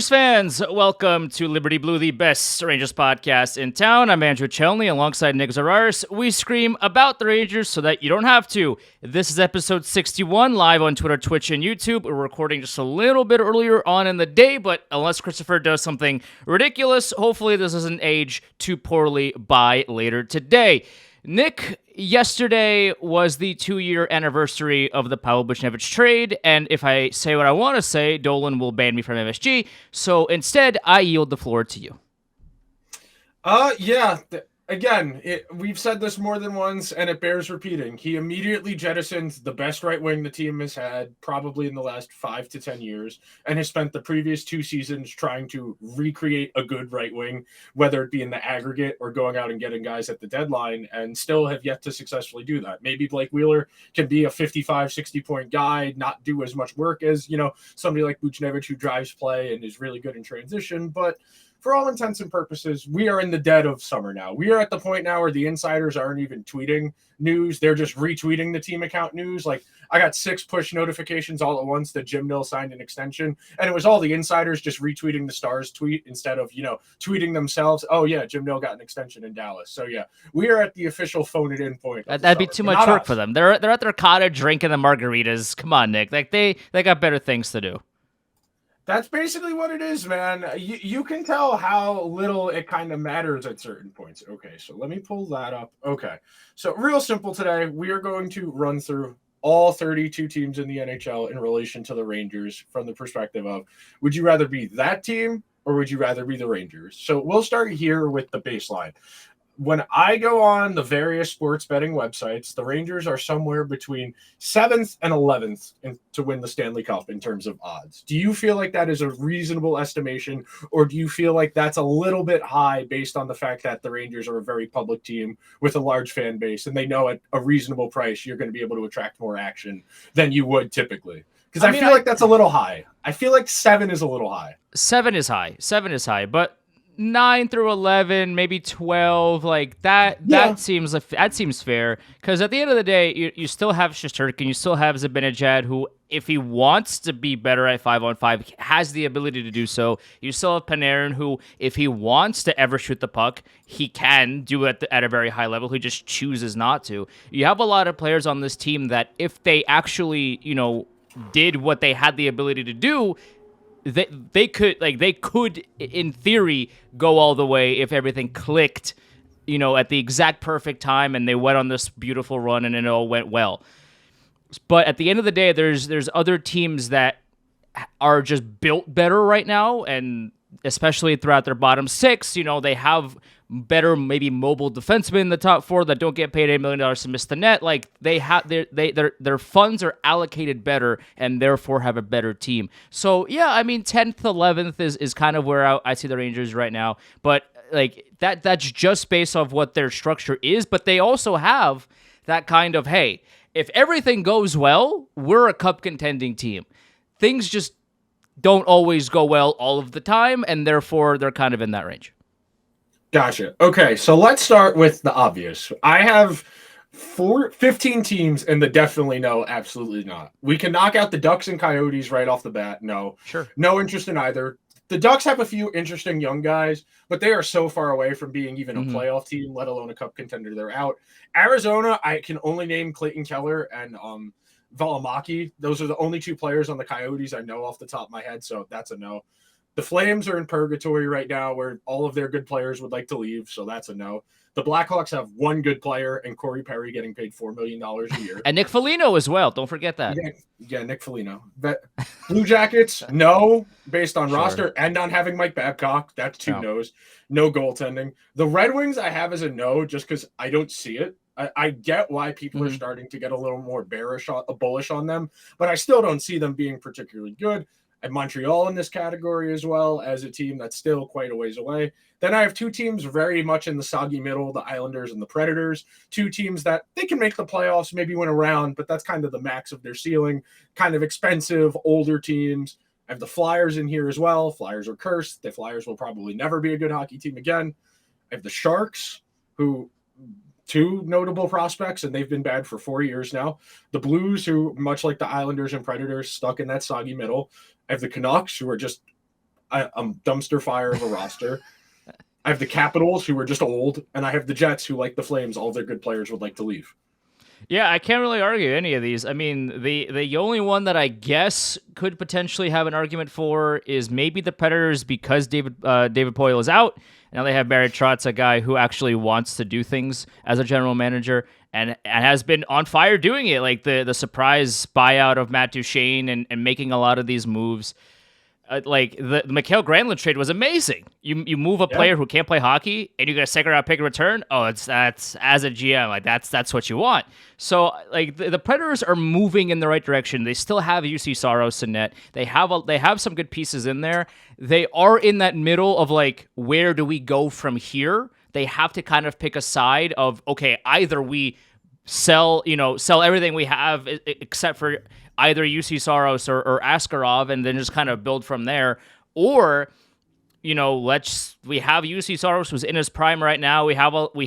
Fans, welcome to Liberty Blue, the best Rangers podcast in town. I'm Andrew Chelney, alongside Nick Zararis. We scream about the Rangers so that you don't have to. This is episode 61, live on Twitter, Twitch, and YouTube. We're recording just a little bit earlier on in the day, but unless Christopher does something ridiculous, hopefully this doesn't age too poorly by later today. Nick, yesterday was the 2-year anniversary of the Pavel Buchnevich trade, and if I say what I want to say, Dolan will ban me from MSG, so instead, I yield the floor to you. We've said this more than once, and it bears repeating. He immediately jettisoned the best right wing the team has had probably in the last 5 to 10 years, and has spent the previous 2 seasons trying to recreate a good right wing, whether it be in the aggregate or going out and getting guys at the deadline, and still have yet to successfully do that. Maybe Blake Wheeler can be a 55, 60-point guy, not do as much work as, somebody like Buchnevich who drives play and is really good in transition, but for all intents and purposes, we are in the dead of summer now. We are at the point now where the insiders aren't even tweeting news. They're just retweeting the team account news. Like, I got 6 push notifications all at once that Jim Nill signed an extension, and it was all the insiders just retweeting the Stars tweet instead of, tweeting themselves, oh, yeah, Jim Nill got an extension in Dallas. So, yeah, we are at the official phone-it-in point. That'd be too much work for them. They're at their cottage drinking the margaritas. Come on, Nick. Like, they got better things to do. That's basically what it is, man. You can tell how little it kind of matters at certain points. Okay, so let me pull that up. Okay, so real simple today. We are going to run through all 32 teams in the NHL in relation to the Rangers from the perspective of, would you rather be that team or would you rather be the Rangers? So we'll start here with the baseline. When I go on the various sports betting websites, the Rangers are somewhere between 7th and 11th to win the Stanley Cup in terms of odds. Do you feel like that is a reasonable estimation, or do you feel like that's a little bit high based on the fact that the Rangers are a very public team with a large fan base, and they know at a reasonable price you're going to be able to attract more action than you would typically? Because I feel like that's a little high. I feel like 7 is a little high. 7 is high, but 9 through 11, maybe 12, like that. Yeah. That seems fair. Because at the end of the day, you still have Shesterkin, you still have Zibanejad, who, if he wants to be better at 5-on-5, has the ability to do so. You still have Panarin, who, if he wants to ever shoot the puck, he can do it at a very high level. He just chooses not to. You have a lot of players on this team that, if they actually, did what they had the ability to do, they could in theory go all the way if everything clicked, at the exact perfect time, and they went on this beautiful run and it all went well. But at the end of the day, there's other teams that are just built better right now, and especially throughout their bottom 6, they have better, maybe mobile defensemen in the top 4 that don't get paid $8 million to miss the net. Like, they have their funds are allocated better, and therefore have a better team. So yeah, I mean, 10th, 11th is kind of where I see the Rangers right now. But like that's just based off what their structure is. But they also have that kind of, hey, if everything goes well, we're a cup contending team. Things just don't always go well all of the time, and therefore they're kind of in that range. Gotcha. Okay, so let's start with the obvious. I have 15 teams, and the definitely no, absolutely not. We can knock out the Ducks and Coyotes right off the bat. No. Sure. No interest in either. The Ducks have a few interesting young guys, but they are so far away from being even a playoff team, let alone a cup contender. They're out. Arizona, I can only name Clayton Keller and Valimaki. Those are the only 2 players on the Coyotes I know off the top of my head, so that's a no. The Flames are in purgatory right now where all of their good players would like to leave, so that's a no. The Blackhawks have 1 good player and Corey Perry getting paid $4 million a year. And Nick Foligno as well. Don't forget that. Yeah, Nick Foligno. Blue Jackets, no, based on roster and on having Mike Babcock. That's 2 no's. No goaltending. The Red Wings I have as a no just because I don't see it. I get why people are starting to get a little more bullish on them, but I still don't see them being particularly good. And Montreal in this category as well as a team that's still quite a ways away. Then I have 2 teams very much in the soggy middle, the Islanders and the Predators. 2 teams that they can make the playoffs, maybe win a round, but that's kind of the max of their ceiling. Kind of expensive, older teams. I have the Flyers in here as well. Flyers are cursed. The Flyers will probably never be a good hockey team again. I have the Sharks, who 2 notable prospects, and they've been bad for 4 years now. The Blues, who, much like the Islanders and Predators, stuck in that soggy middle. I have the Canucks, who are just a dumpster fire of a roster. I have the Capitals, who are just old, and I have the Jets, who, like the Flames, all their good players would like to leave. Yeah, I can't really argue any of these. I mean, the only one that I guess could potentially have an argument for is maybe the Predators because David Poile is out. Now they have Barry Trotz, a guy who actually wants to do things as a general manager and has been on fire doing it. Like the surprise buyout of Matt Duchene and making a lot of these moves. Like the Mikael Granlund trade was amazing. You move a player who can't play hockey and you get a second round pick in return. Oh, that's as a GM, like that's what you want. So like the Predators are moving in the right direction. They still have UC Saros in net. They have some good pieces in there. They are in that middle of like, where do we go from here? They have to kind of pick a side of, okay, either we sell everything we have except for either UC Saros or Askarov, and then just kind of build from there. Or, we have UC Saros who's in his prime right now. We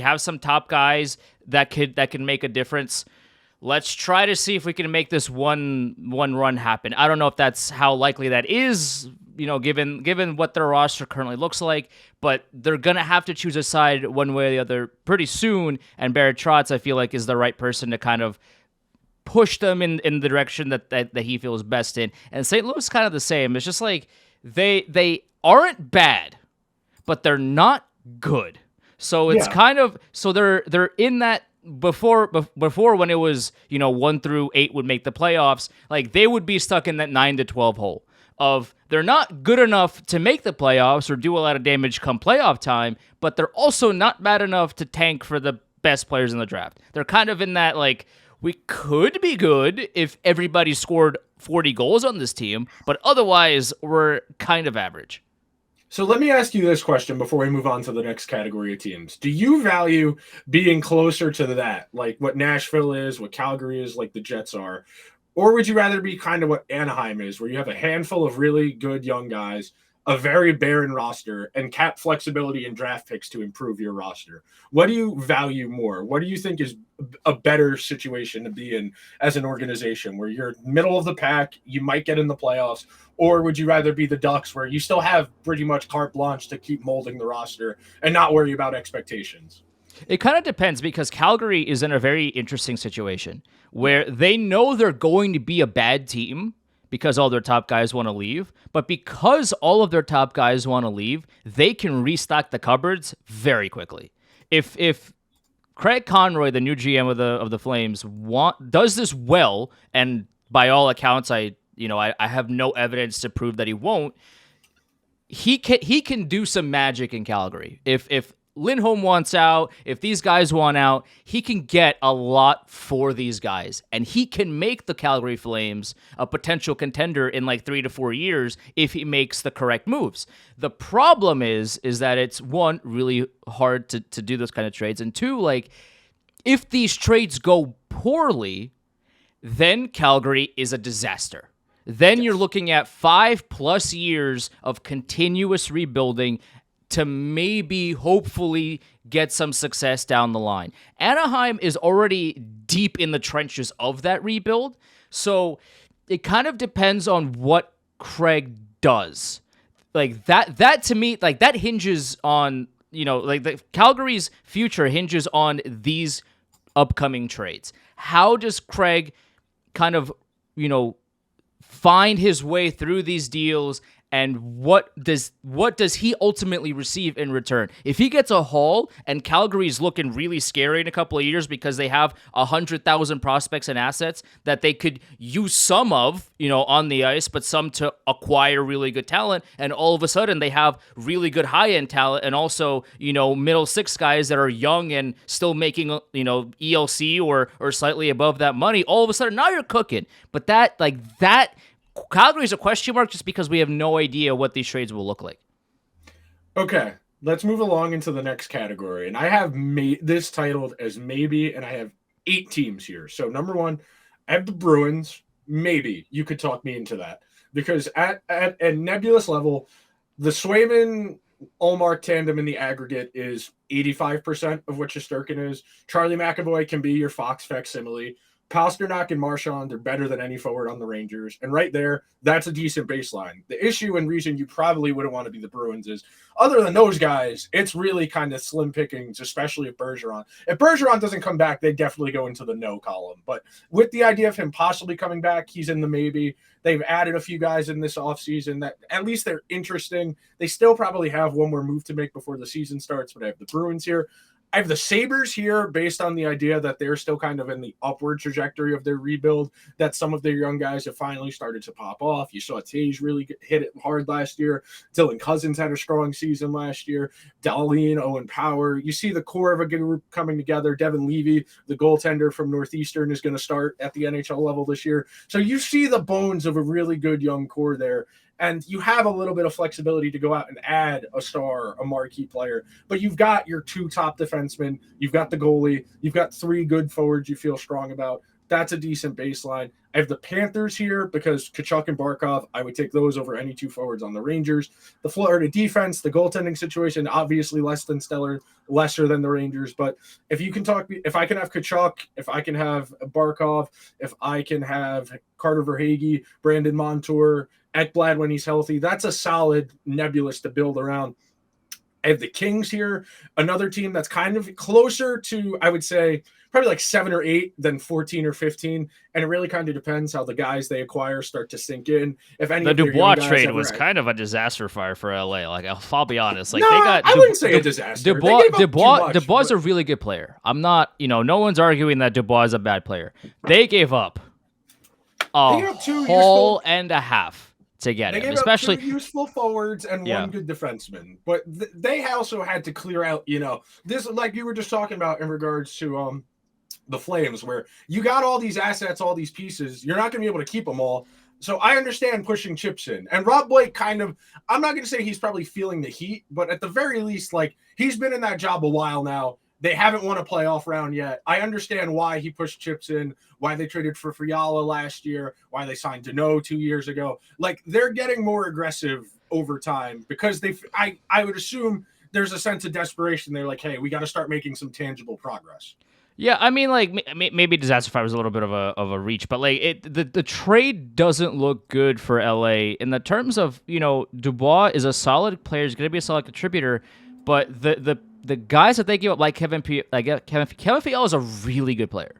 have some top guys that can make a difference. Let's try to see if we can make this one run happen. I don't know if that's how likely that is, given what their roster currently looks like, but they're going to have to choose a side one way or the other pretty soon, and Barrett Trotz, I feel like, is the right person to kind of push them in the direction that he feels best in. And St. Louis is kind of the same. It's just like they aren't bad, but they're not good. So it's kind of, so they're in that before when it was 1 through 8 would make the playoffs, like they would be stuck in that 9 to 12 hole of they're not good enough to make the playoffs or do a lot of damage come playoff time, but they're also not bad enough to tank for the best players in the draft. They're kind of in that like, we could be good if everybody scored 40 goals on this team, but otherwise we're kind of average. So let me ask you this question before we move on to the next category of teams. Do you value being closer to that, like what Nashville is, what Calgary is, like the Jets are? Or would you rather be kind of what Anaheim is, where you have a handful of really good young guys, a very barren roster, and cap flexibility and draft picks to improve your roster? What do you value more? What do you think is a better situation to be in as an organization, where you're middle of the pack, you might get in the playoffs? Or would you rather be the Ducks, where you still have pretty much carte blanche to keep molding the roster and not worry about expectations? It kind of depends, because Calgary is in a very interesting situation where they know they're going to be a bad team because all their top guys want to leave. But because all of their top guys want to leave, they can restock the cupboards very quickly. If Craig Conroy, the new GM of the Flames, does this well, and by all accounts, I have no evidence to prove that he won't. He can do some magic in Calgary. If Lindholm wants out, if these guys want out, he can get a lot for these guys, and he can make the Calgary Flames a potential contender in like 3 to 4 years if he makes the correct moves. The problem is that it's, one, really hard to do those kind of trades, and two, like, if these trades go poorly, then Calgary is a disaster. Then you're looking at 5+ years of continuous rebuilding to maybe, hopefully, get some success down the line. Anaheim is already deep in the trenches of that rebuild, so it kind of depends on what Craig does. Like that to me, like that hinges on, like the Calgary's future hinges on these upcoming trades. How does Craig kind of, find his way through these deals, and what does he ultimately receive in return? If he gets a haul and Calgary's looking really scary in a couple of years because they have 100,000 prospects and assets that they could use some of, on the ice, but some to acquire really good talent, and all of a sudden they have really good high-end talent and also, middle six guys that are young and still making, ELC or slightly above that money, all of a sudden now you're cooking. But that Calgary's a question mark just because we have no idea what these trades will look like. Okay, let's move along into the next category. And I have this titled as maybe, and I have 8 teams here. So number 1, I have the Bruins. Maybe you could talk me into that, because at a nebulous level, the Swayman-Ullmark tandem in the aggregate is 85% of what Shesterkin is. Charlie McAvoy can be your Fox facsimile. Pasternak and Marchand are better than any forward on the Rangers. And right there, that's a decent baseline. The issue and reason you probably wouldn't want to be the Bruins is, other than those guys, it's really kind of slim pickings, especially if Bergeron. If Bergeron doesn't come back, they definitely go into the no column. But with the idea of him possibly coming back, he's in the maybe. They've added a few guys in this offseason that at least they're interesting. They still probably have one more move to make before the season starts, but I have the Bruins here. I have the Sabres here based on the idea that they're still kind of in the upward trajectory of their rebuild, that some of their young guys have finally started to pop off. You saw Tage really hit it hard last year. Dylan Cousins had a strong season last year. Dahlin, Owen Power. You see the core of a good group coming together. Devin Levy, the goaltender from Northeastern, is going to start at the NHL level this year. So you see the bones of a really good young core there. And you have a little bit of flexibility to go out and add a star, a marquee player. But you've got your 2 top defensemen. You've got the goalie. You've got 3 good forwards you feel strong about. That's a decent baseline. I have the Panthers here because Tkachuk and Barkov, I would take those over any 2 forwards on the Rangers. The Florida defense, the goaltending situation, obviously less than stellar, lesser than the Rangers. But if you can talk, if I can have Tkachuk, if I can have Barkov, if I can have Carter Verhaeghe, Brandon Montour, Ekblad when he's healthy, that's a solid nebulous to build around. I have the Kings here, another team that's kind of closer to, I would say, probably like 7 or 8 than 14 or 15. And it really kind of depends how the guys they acquire start to sink in. If any the Dubois trade was kind of a disaster fire for LA. Like, I'll be honest. Like, no, they got I wouldn't say a disaster. Dubois is a really good player. I'm not, no one's arguing that Dubois is a bad player. They gave up a whole and a half to get him, especially 2 useful forwards and 1 good defenseman. But they also had to clear out, this, like you were just talking about in regards to the Flames, where you got all these assets, all these pieces. You're not going to be able to keep them all. So I understand pushing chips in. And Rob Blake I'm not going to say he's probably feeling the heat, but at the very least, like, he's been in that job a while now. They haven't won a playoff round yet. I understand why he pushed chips in, why they traded for Fiala last year, why they signed Deneau 2 years ago. Like, they're getting more aggressive over time because I would assume there's a sense of desperation. They're like, hey, we got to start making some tangible progress. Yeah, I mean, like, maybe disaster fire was a little bit of a reach, but like the trade doesn't look good for LA in the terms of, Dubois is a solid player, he's going to be a solid contributor, but the guys that they give up, like Kevin Fiala is a really good player.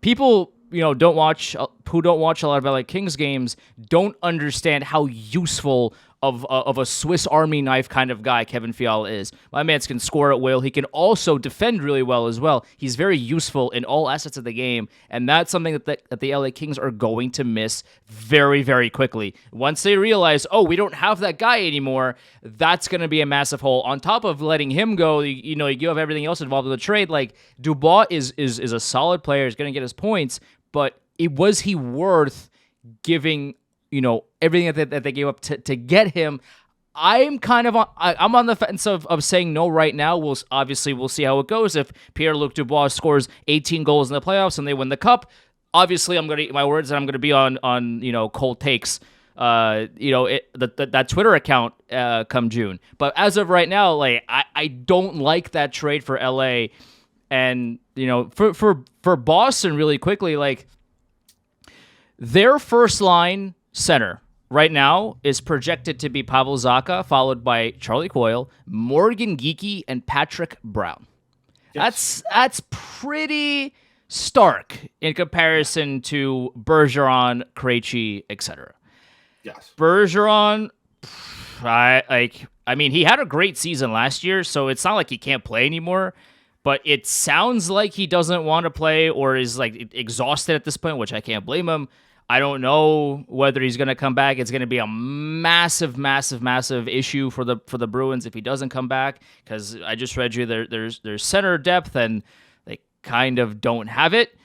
People, who don't watch a lot of LA Kings games don't understand how useful of a Swiss Army knife kind of guy Kevin Fiala is. My man can score at will. He can also defend really well as well. He's very useful in all assets of the game, and that's something that the LA Kings are going to miss very, very quickly. Once they realize, we don't have that guy anymore, that's going to be a massive hole. On top of letting him go, you have everything else involved in the trade. Like, Dubois is a solid player. He's going to get his points, but was he worth giving everything that they gave up to get him? I'm kind of I'm on the fence of saying no right now. We'll see how it goes. If Pierre-Luc Dubois scores 18 goals in the playoffs and they win the cup, obviously I'm going to eat my words and I'm going to be on cold takes. That Twitter account come June. But as of right now, like, I don't like that trade for LA, and for Boston really quickly, like, their first line center right now is projected to be Pavel Zacha, followed by Charlie Coyle, Morgan Geekie, and Patrick Brown. Yes. That's pretty stark in comparison to Bergeron, Krejci, etc. Yes. Bergeron, he had a great season last year, so it's not like he can't play anymore. But it sounds like he doesn't want to play or is like exhausted at this point, which I can't blame him. I don't know whether he's going to come back. It's going to be a massive, massive, massive issue for the Bruins if he doesn't come back, because I just read you there's center depth and they kind of don't have it.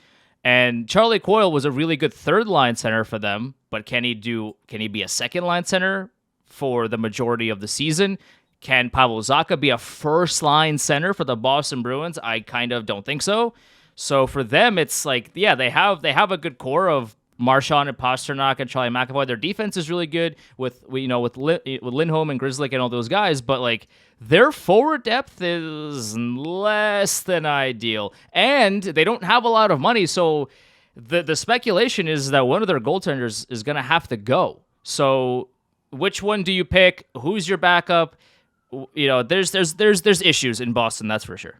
And Charlie Coyle was a really good third line center for them, but can he be a second line center for the majority of the season? Can Pavel Zacha be a first line center for the Boston Bruins? I kind of don't think so. So for them, it's like, yeah, they have a good core of Marchand and Pasternak and Charlie McAvoy. Their defense is really good with Lindholm and Grzelcyk and all those guys, but like, their forward depth is less than ideal, and they don't have a lot of money, so The speculation is that one of their goaltenders is going to have to go. So which one do you pick? Who's your backup? There's issues in Boston, that's for sure.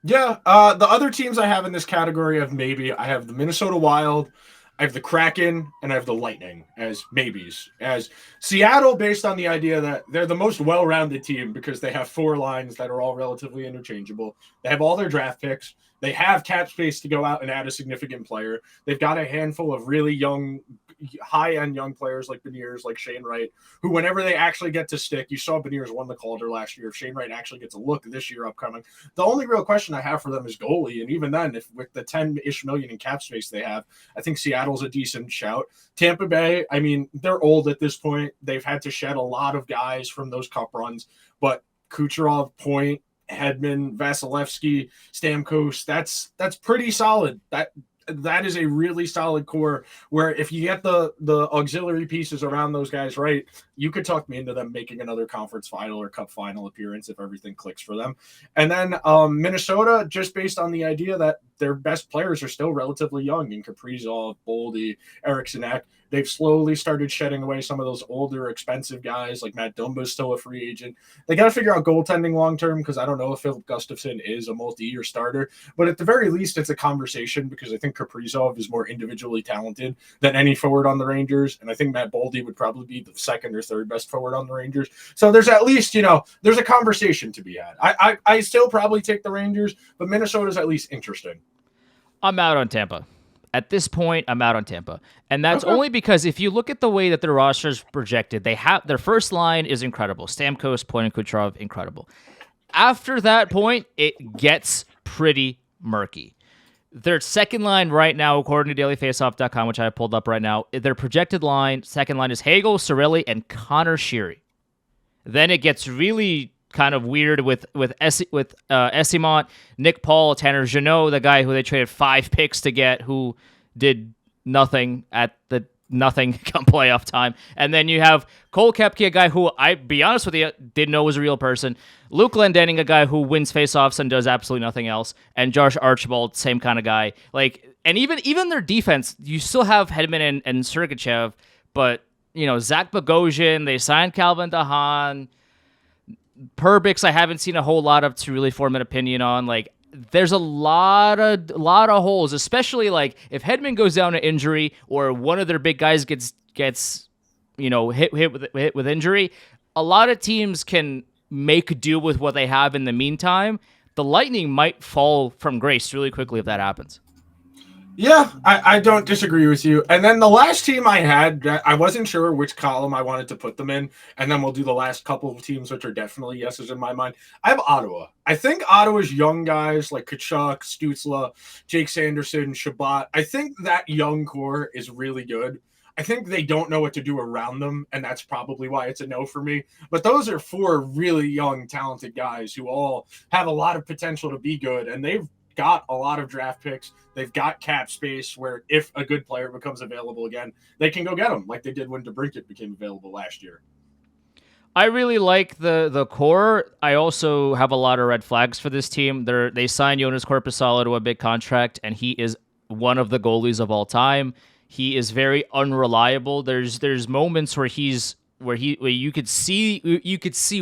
Yeah, the other teams I have in this category of maybe, I have the Minnesota Wild, I have the Kraken, and I have the Lightning as maybes. As Seattle, based on the idea that they're the most well-rounded team because they have four lines that are all relatively interchangeable. They have all their draft picks. They have cap space to go out and add a significant player. They've got a handful of really young, high-end young players like Beniers, like Shane Wright, who whenever they actually get to stick, you saw Beniers won the Calder last year. If Shane Wright actually gets a look this year upcoming, the only real question I have for them is goalie. And even then, if with the 10-ish million in cap space they have, I think Seattle's a decent shout. Tampa Bay, I mean, they're old at this point. They've had to shed a lot of guys from those cup runs, but Kucherov, Point, Hedman, Vasilevsky, Stamkos, that's pretty solid. That is a really solid core where if you get the auxiliary pieces around those guys right, you could talk me into them making another conference final or cup final appearance if everything clicks for them. And then Minnesota, just based on the idea that their best players are still relatively young in Kaprizov, Boldy, Eriksson Ek. They've slowly started shedding away some of those older, expensive guys, like Matt Dumba's still a free agent. They got to figure out goaltending long-term because I don't know if Philip Gustafsson is a multi-year starter. But at the very least, it's a conversation because I think Kaprizov is more individually talented than any forward on the Rangers. And I think Matt Boldy would probably be the second or third best forward on the Rangers. So there's at least, there's a conversation to be had. I still probably take the Rangers, but Minnesota's at least interesting. I'm out on Tampa. At this point, I'm out on Tampa. And that's only because if you look at the way that their roster is projected, they have their first line is incredible. Stamkos, Point, and Kucherov, incredible. After that point, it gets pretty murky. Their second line right now, according to dailyfaceoff.com, which I have pulled up right now, their projected line, second line is Hagel, Cirelli, and Connor Sheary. Then it gets really kind of weird with Esimont, Nick Paul, Tanner Jeannot, the guy who they traded 5 picks to get, who did nothing at the nothing come playoff time. And then you have Cole Koepke, a guy who, I be honest with you, didn't know was a real person. Luke Glendening, a guy who wins faceoffs and does absolutely nothing else. And Josh Archibald, same kind of guy. And even their defense, you still have Hedman and Sergachev, but Zach Bogosian, they signed Calvin DeHaan. Perbix, I haven't seen a whole lot of to really form an opinion on. There's a lot of holes, especially if Hedman goes down to injury or one of their big guys gets hit with injury. A lot of teams can make do with what they have in the meantime. The Lightning might fall from grace really quickly if that happens. Yeah, I don't disagree with you. And then the last team I had, I wasn't sure which column I wanted to put them in. And then we'll do the last couple of teams, which are definitely yeses in my mind. I have Ottawa. I think Ottawa's young guys like Kachuk, Stützle, Jake Sanderson, Shabbat. I think that young core is really good. I think they don't know what to do around them, and that's probably why it's a no for me. But those are 4 really young, talented guys who all have a lot of potential to be good, and they've got a lot of draft picks. They've got cap space where if a good player becomes available again, they can go get them like they did when DeBrincat became available last year. I really like the core. I also have a lot of red flags for this team. They signed Jonas Korpisalo to a big contract, and he is one of the goalies of all time. He is very unreliable. There's moments where you could see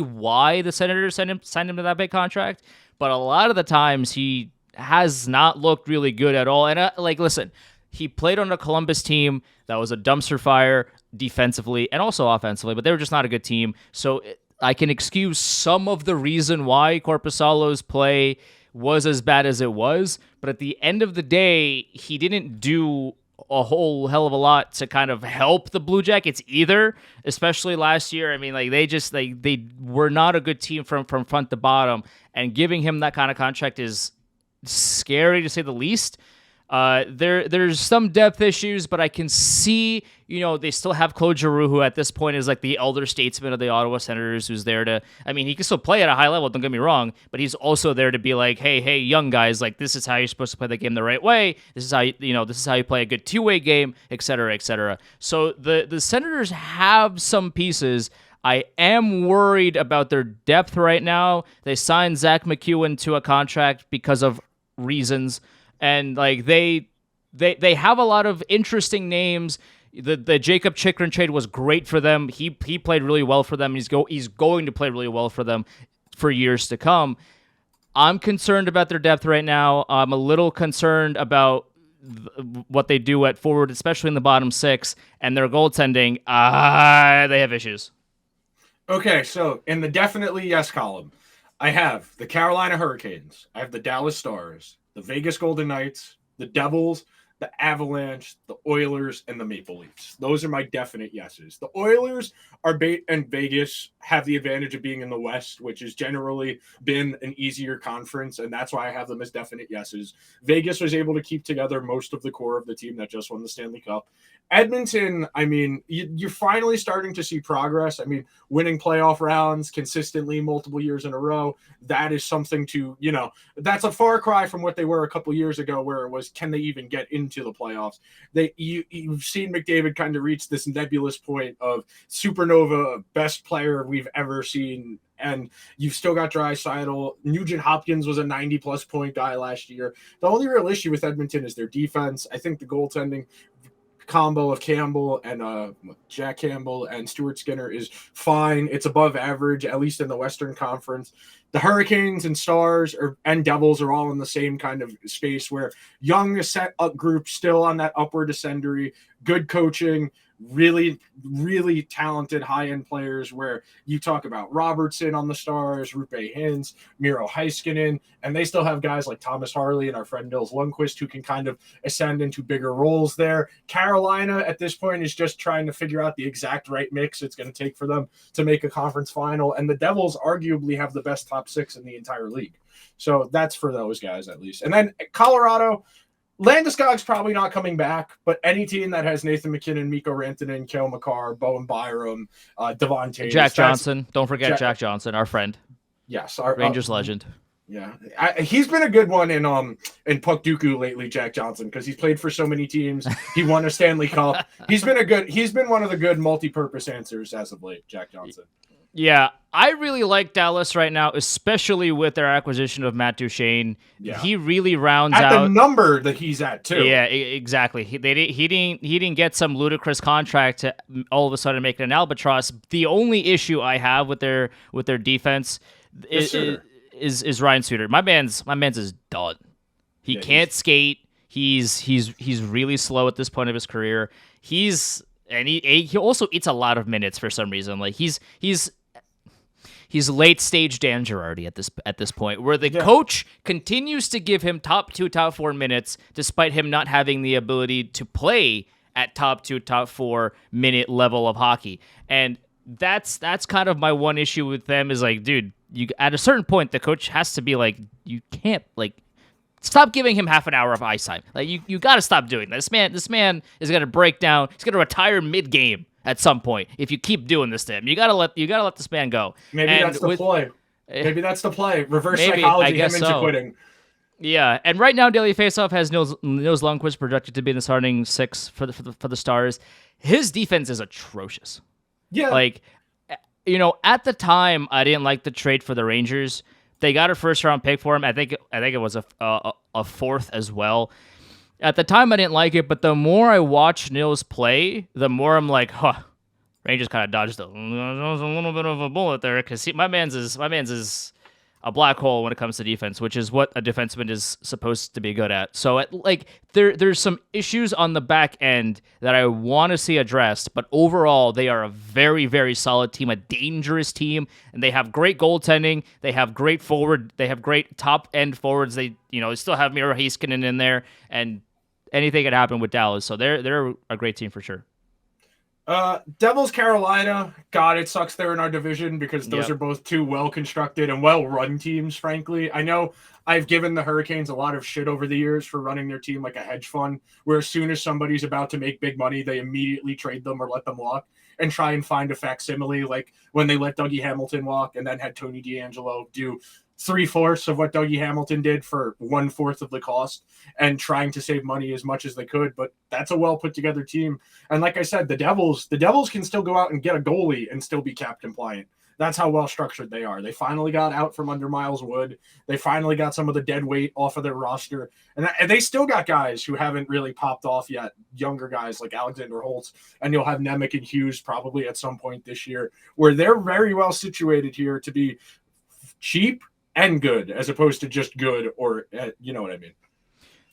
why the Senators signed him to that big contract, but a lot of the times he has not looked really good at all. And listen, he played on a Columbus team that was a dumpster fire defensively and also offensively, but they were just not a good team. So I can excuse some of the reason why Korpisalo's play was as bad as it was, but at the end of the day, he didn't do a whole hell of a lot to kind of help the Blue Jackets either, especially last year. I mean, they were not a good team from front to bottom, and giving him that kind of contract is scary to say the least. There's some depth issues, but I can see, they still have Claude Giroux, who at this point is like the elder statesman of the Ottawa Senators, who's there to, he can still play at a high level, don't get me wrong, but he's also there to be like, hey, young guys, this is how you're supposed to play the game the right way. This is how you play a good two-way game, et cetera, et cetera. So the Senators have some pieces. I am worried about their depth right now. They signed Zach McEwen to a contract because of reasons, and they they have a lot of interesting names. The Jacob Chikrin trade was great for them. He played really well for them. He's going to play really well for them for years to come. I'm concerned about their depth right now. I'm a little concerned about what they do at forward, especially in the bottom six, and their goaltending. They have issues. Okay, so in the definitely yes column, I have the Carolina Hurricanes, I have the Dallas Stars, the Vegas Golden Knights, the Devils, the Avalanche, the Oilers, and the Maple Leafs. Those are my definite yeses. The Oilers are and Vegas have the advantage of being in the West, which has generally been an easier conference, and that's why I have them as definite yeses. Vegas was able to keep together most of the core of the team that just won the Stanley Cup. Edmonton, I mean, you're finally starting to see progress. I mean, winning playoff rounds consistently multiple years in a row, that is something to, that's a far cry from what they were a couple years ago, where it was, can they even get into the playoffs? You've seen McDavid kind of reach this nebulous point of supernova, best player we've ever seen. And you've still got Draisaitl. Nugent Hopkins was a 90-plus point guy last year. The only real issue with Edmonton is their defense. I think the goaltending combo of Campbell and Jack Campbell and Stuart Skinner is fine. It's above average, at least in the Western Conference. The Hurricanes and Stars and Devils are all in the same kind of space where young set up group still on that upward ascendery, good coaching, really, really talented high-end players where you talk about Robertson on the Stars, Rupe Hintz, Miro Heiskanen, and they still have guys like Thomas Harley and our friend Nils Lundqvist who can kind of ascend into bigger roles there. Carolina at this point is just trying to figure out the exact right mix it's going to take for them to make a conference final, and the Devils arguably have the best top six in the entire league. So that's for those guys at least. And then Colorado, Landeskog's probably not coming back, but any team that has Nathan McKinnon, Mikko Rantanen, Cale Makar, Bowen Byram, Devon Taves, Jack Johnson. Don't forget Jack Johnson, our friend. Yes, our Rangers legend. Yeah, he's been a good one in Puck Dooku lately, Jack Johnson, because he's played for so many teams. He won a Stanley Cup. He's been one of the good multi-purpose answers as of late, Jack Johnson. Yeah, I really like Dallas right now, especially with their acquisition of Matt Duchene. Yeah. He really rounds out the number that he's at too. Yeah, exactly. He didn't get some ludicrous contract to all of a sudden make it an albatross. The only issue I have with their defense is Ryan Suter. My man's is done. He can't skate. He's really slow at this point of his career. He also eats a lot of minutes for some reason. Like he's late stage Dan Girardi at this point, where the coach continues to give him top 2, top 4 minutes, despite him not having the ability to play at top 2, top 4 minute level of hockey. And that's kind of my one issue with them is like, dude, you at a certain point the coach has to be like, you can't stop giving him half an hour of ice time. Like you got to stop doing that. This man is going to break down. He's going to retire mid game at some point if you keep doing this to him. You gotta let this man go. Maybe that's the play. Maybe that's the play. Reverse psychology him into quitting. Yeah, and right now Daily Faceoff has Nils Lundqvist projected to be in the starting 6 for the Stars. His defense is atrocious. Yeah, at the time I didn't like the trade for the Rangers. They got a first round pick for him. I think it was a fourth as well. At the time, I didn't like it, but the more I watch Nils play, the more I'm like, Rangers kind of dodged a little bit of a bullet there because my man's is a black hole when it comes to defense, which is what a defenseman is supposed to be good at. So there's some issues on the back end that I want to see addressed, but overall they are a very, very solid team, a dangerous team, and they have great goaltending. They have great forward. They have great top end forwards. They still have Miro Heiskanen in there, and anything could happen with Dallas. So they're a great team for sure. Devils, Carolina. God, it sucks they're in our division because those are both two well-constructed and well-run teams, frankly. I know I've given the Hurricanes a lot of shit over the years for running their team like a hedge fund, where as soon as somebody's about to make big money, they immediately trade them or let them walk and try and find a facsimile, like when they let Dougie Hamilton walk and then had Tony DeAngelo do 3/4 of what Dougie Hamilton did for 1/4 of the cost and trying to save money as much as they could. But that's a well put together team. And like I said, the Devils can still go out and get a goalie and still be cap compliant. That's how well structured they are. They finally got out from under Miles Wood. They finally got some of the dead weight off of their roster. And they still got guys who haven't really popped off yet, younger guys like Alexander Holtz, and you'll have Nemec and Hughes probably at some point this year, where they're very well situated here to be cheap and good, as opposed to just good, or you know what I mean.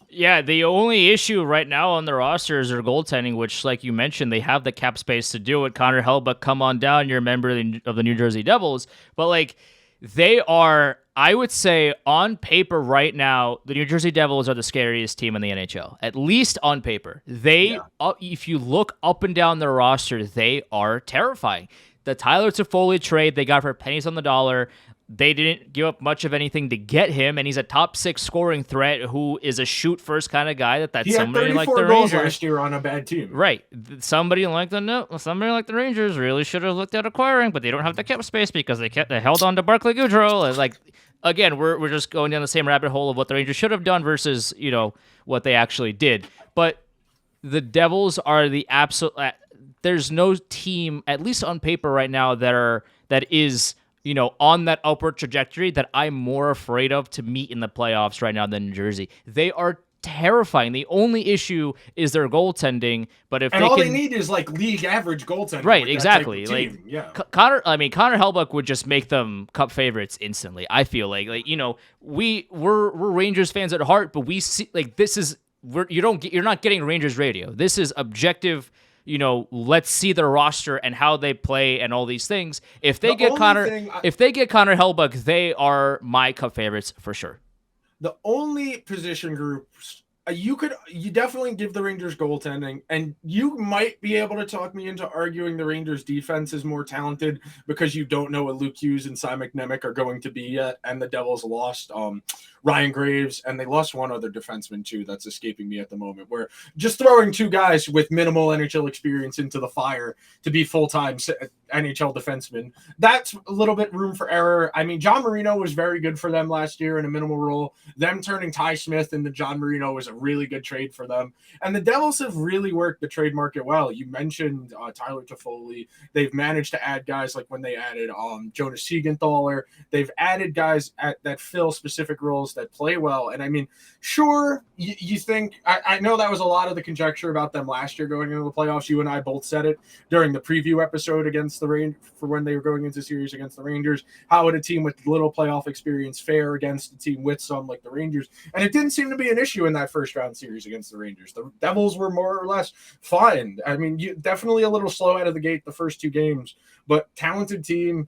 Yeah, the only issue right now on the roster is their goaltending, which, like you mentioned, they have the cap space to do it. Connor Hellbuck, come on down. You're a member of the New Jersey Devils. But, like, they are, I would say, on paper right now, the New Jersey Devils are the scariest team in the NHL, at least on paper. If you look up and down their roster, they are terrifying. The Tyler Toffoli trade they got for pennies on the dollar, they didn't give up much of anything to get him, and he's a top 6 scoring threat who is a shoot first kind of guy. That's somebody like the goals Rangers last year on a bad team. Right. Somebody like the Rangers really should have looked at acquiring, but they don't have the cap space because they held on to Barclay Goodrow. And, like, again, we're just going down the same rabbit hole of what the Rangers should have done versus, you know, what they actually did. But the Devils are the absolute. There's no team, at least on paper right now, that is, you know, on that upward trajectory that I'm more afraid of to meet in the playoffs right now than New Jersey. They are terrifying. The only issue is their goaltending, but if they need is like league average goaltending. Right, exactly. Like, yeah. Connor Hellbuck would just make them cup favorites instantly. I feel like you know, we're Rangers fans at heart, but we see, like, this is you're not getting Rangers radio. This is objective. You know, let's see their roster and how they play and all these things. If they get Connor Hellbuck, they are my cup favorites for sure. The only position groups you definitely give the Rangers goaltending, and you might be able to talk me into arguing the Rangers defense is more talented because you don't know what Luke Hughes and Cy McNemic are going to be yet, and the Devils lost Ryan Graves, and they lost one other defenseman too that's escaping me at the moment, where just throwing 2 guys with minimal NHL experience into the fire to be full-time NHL defensemen, that's a little bit room for error. I mean, John Marino was very good for them last year in a minimal role. Them turning Ty Smith into John Marino was a really good trade for them. And the Devils have really worked the trade market well. You mentioned Tyler Toffoli. They've managed to add guys like when they added Jonas Siegenthaler. They've added guys that fill specific roles that play well. And I mean, sure, you think, I know that was a lot of the conjecture about them last year going into the playoffs. You and I both said it during the preview episode against the Rangers for when they were going into series against the Rangers. How would a team with little playoff experience fare against a team with some like the Rangers? And it didn't seem to be an issue in that first round series against the Rangers. The Devils were more or less fine. I mean, definitely a little slow out of the gate the first 2 games, but talented team.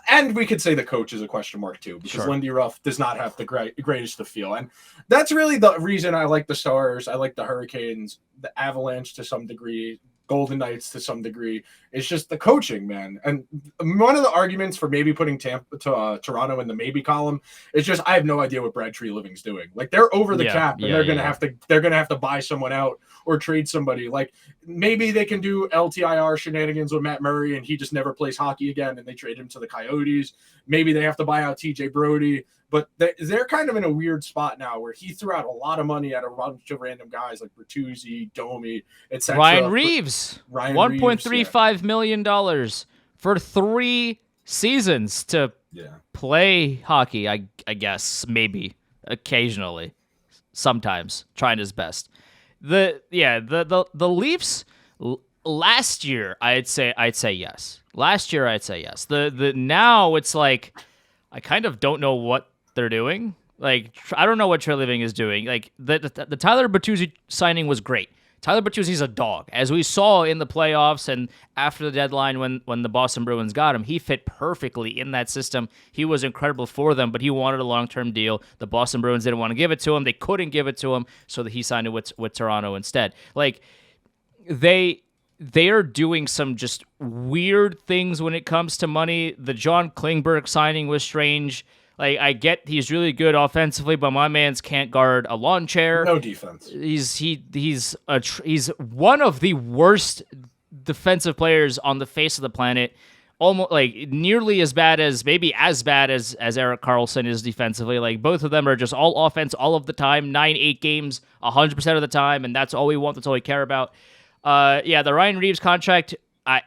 And we could say the coach is a question mark too, because Lindy Ruff does not have the greatest of feel. And that's really the reason I like the Stars. I like the Hurricanes, the Avalanche to some degree, Golden Knights to some degree. It's just the coaching, man. And one of the arguments for maybe putting Toronto in the maybe column is just I have no idea what Brad Treliving's doing. Like, they're over the cap, and they're gonna have to buy someone out or trade somebody. Like, maybe they can do LTIR shenanigans with Matt Murray and he just never plays hockey again and they trade him to the Coyotes. Maybe they have to buy out TJ Brody. But they're kind of in a weird spot now where he threw out a lot of money at a bunch of random guys like Bertuzzi, Domi, etc. Ryan Reeves, $1.35 million for 3 seasons to play hockey. I guess maybe occasionally, sometimes trying his best. The Leafs last year, I'd say yes. Last year, I'd say yes. The now it's like I kind of don't know what they're doing. Like, I don't know what Treliving is doing. Like, the Tyler Bertuzzi signing was great. Tyler Bertuzzi's a dog. As we saw in the playoffs and after the deadline when the Boston Bruins got him, he fit perfectly in that system. He was incredible for them, but he wanted a long-term deal. The Boston Bruins didn't want to give it to him. They couldn't give it to him, so that he signed it with Toronto instead. Like, they are doing some just weird things when it comes to money. The John Klingberg signing was strange. Like, I get he's really good offensively, but my man's can't guard a lawn chair. No defense. He's one of the worst defensive players on the face of the planet. Almost like nearly as bad as Erik Karlsson is defensively. Like, both of them are just all offense all of the time, 9-8 games, 100% of the time, and that's all we want. That's all we care about. The Ryan Reeves contract, I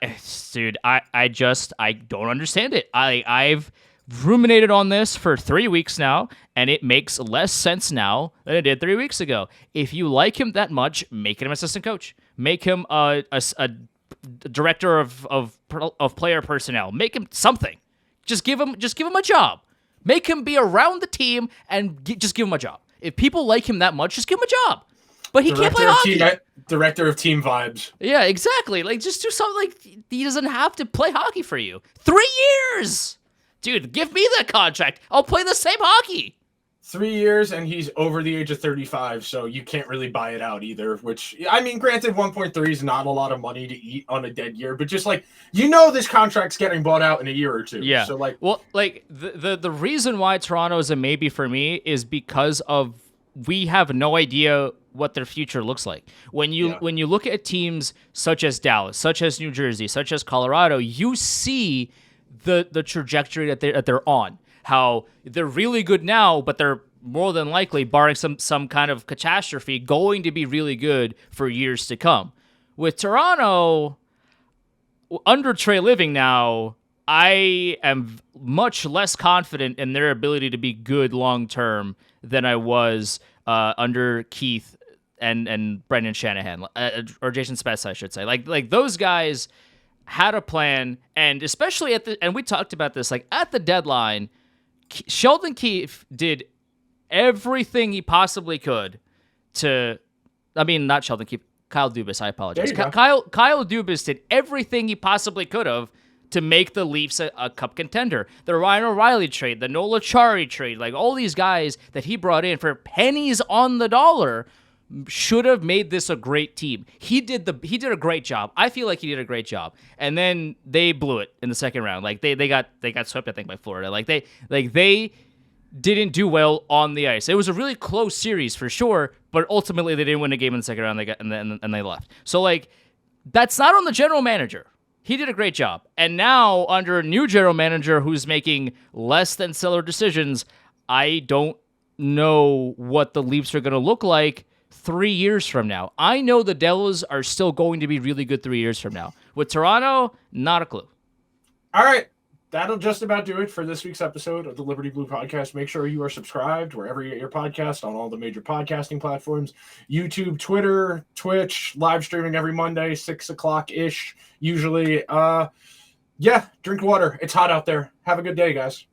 dude, I don't understand it. I've ruminated on this for 3 weeks now, and it makes less sense now than it did 3 weeks ago. If you like him that much, make him assistant coach. Make him a director of player personnel. Make him something. Just give him a job. Make him be around the team and just give him a job. If people like him that much, just give him a job. But he can't play hockey. Director of team vibes. Yeah, exactly. Like, just do something. Like, he doesn't have to play hockey for you. 3 years, dude. Give me that contract. I'll play the same hockey. 3 years, and he's over the age of 35, so you can't really buy it out either. Which, I mean, granted, 1.3 is not a lot of money to eat on a dead year, but just like, this contract's getting bought out in a year or two. Yeah. So like, well, like the reason why Toronto is a maybe for me is because of we have no idea what their future looks like. When you look at teams such as Dallas, such as New Jersey, such as Colorado, you see the trajectory that they're on. How they're really good now, but they're more than likely, barring some kind of catastrophe, going to be really good for years to come. With Toronto, under Trey Living now, I am much less confident in their ability to be good long term than I was under Keith and Brendan Shanahan, or Jason Spezza, I should say. Like those guys had a plan, and especially and we talked about this, like at the deadline, Sheldon Keefe did everything he possibly could not Sheldon Keefe, Kyle Dubas, I apologize. Kyle Dubas did everything he possibly could have to make the Leafs a cup contender. The Ryan O'Reilly trade, the Nola Chari trade, like all these guys that he brought in for pennies on the dollar should have made this a great team. He did a great job. I feel like he did a great job. And then they blew it in the second round. Like they got swept, I think, by Florida. Like they didn't do well on the ice. It was a really close series for sure, but ultimately they didn't win a game in the second round. And they left. So like that's not on the general manager. He did a great job. And now under a new general manager who's making less than stellar decisions, I don't know what the Leafs are going to look like 3 years from now. I know the Devils are still going to be really good 3 years from now. With Toronto, not a clue. All right. That'll just about do it for this week's episode of the Liberty Blue Podcast. Make sure you are subscribed wherever you get your podcast, on all the major podcasting platforms, YouTube, Twitter, Twitch, live streaming every Monday, 6 o'clock-ish, usually. Drink water. It's hot out there. Have a good day, guys.